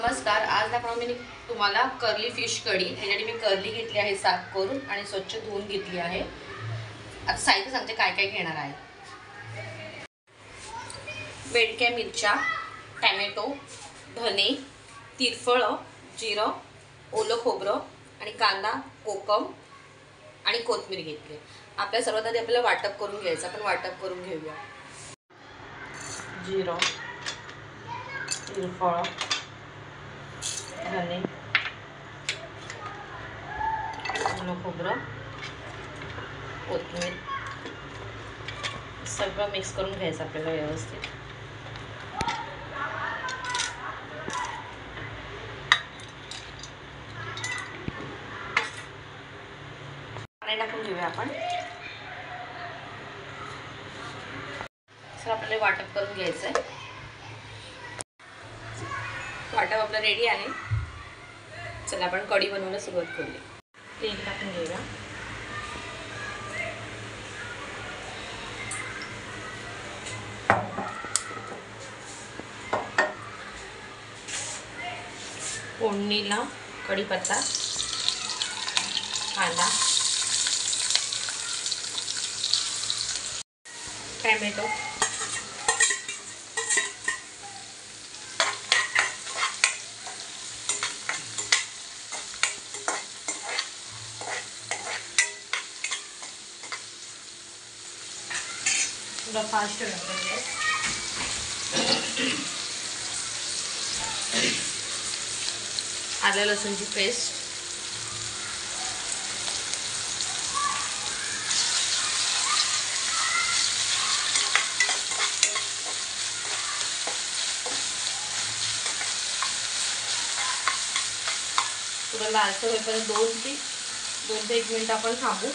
नमस्कार. आज दाखवणार मी तुम्हाला कर्ली फिश कढी. ह्यासाठी मी कर्ली घेतली आहे साफ करून आणि स्वच्छ धुवून घेतली आहे. आता साहित्य सांगते काय काय घेणार आहे. बेडक्या मिरच्या, टॅमॅटो, धने, तिरफळ, जिरं, ओलं खोबरं आणि कांदा, कोकम आणि कोथिंबीर घेतली. आपल्या सर्वात आधी आपल्याला वाटप करून घ्यायचं. आपण वाटप करून घेऊया. जिरं, तिरफळ, धने, ओलं खोबरं, कोथिंबीर सगळं मिक्स करून घ्यायचं आपल्याला व्यवस्थित. पाणी टाकून घेऊया आपण. सर आपल्याला वाटप करून घ्यायचं आहे. वाटप आपलं रेडी आहे. चला आपण कढी बनवायला सुरुवात करूया. तेल टाकून घेऊया. फोडणीला कढीपत्ता, कांदा, टॅमॅटो, थोड़ा फास्ट रखेंगे. आलं लसूणची पेस्ट, थोडं लालसर होईपर्यंत 2 ते 1 मिनिट आपण थांबू.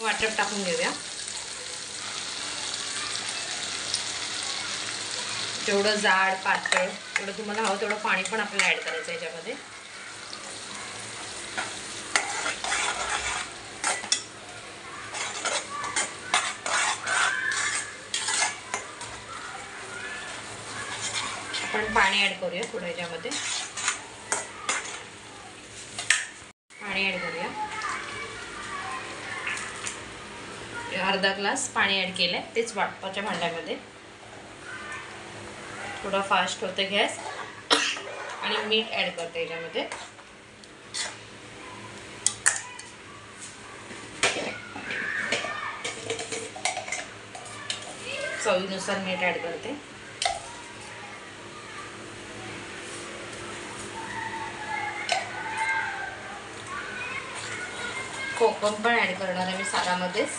वाटप टाकून घेऊया. जेवढं जाड पातळ तेवढं तुम्हाला हवं तेवढं पाणी पण आपल्याला ऍड करायचं याच्यामध्ये. आपण पाणी ऍड करूया थोडं याच्यामध्ये. पाणी ऍड करूया. अर्धा ग्लास पाणी ऍड केलंय. तेच वाटपाच्या भांड्यामध्ये. थोडा फास्ट होते गॅस. आणि मीठ ऍड करते याच्यामध्ये. चवीनुसार मीठ ऍड करते. कोकम पण ऍड करणार आहे मी सारामध्येच.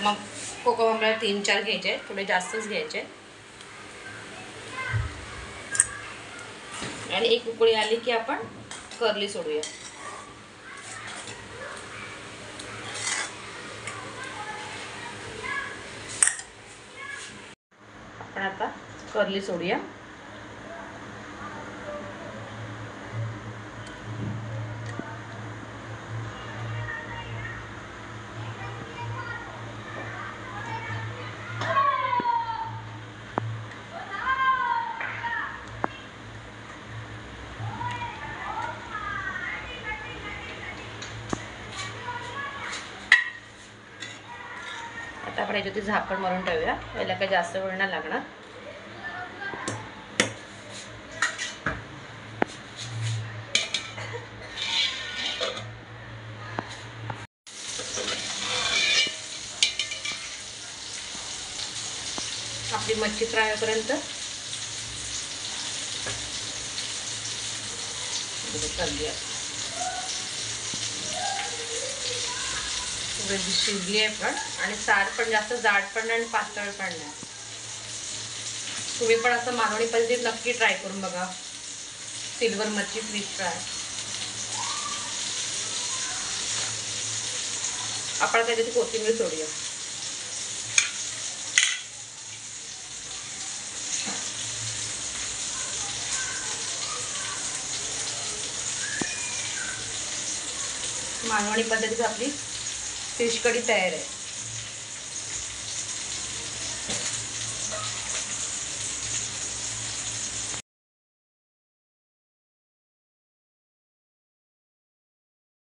मग कोकम आपल्याला 3-4 घ्यायचे, थोडे जास्तच घ्यायचे. आणि एक उकळी आली की आपण कर्ली सोडूया. आपण आता कर्ली सोडूया. आता आपण याच्यावरती झाकण मारून ठेवूया. याला काही जास्त वेळ नाही लागणार. आपली मच्छी फ्राय होईपर्यंत शिजली आहे पण. आणि सार पण जास्त जाड पण नाही आणि पातळ पण नाही. तुम्ही पण असं मालवणी पद्धतीत नक्की ट्राय करून बघा. सिल्वर मच्छी फिश फ्राय. आपण त्याच्यात कोथिंबीर सोडूया. मालवणी पद्धतीत आपली फिश कढी तयार आहे.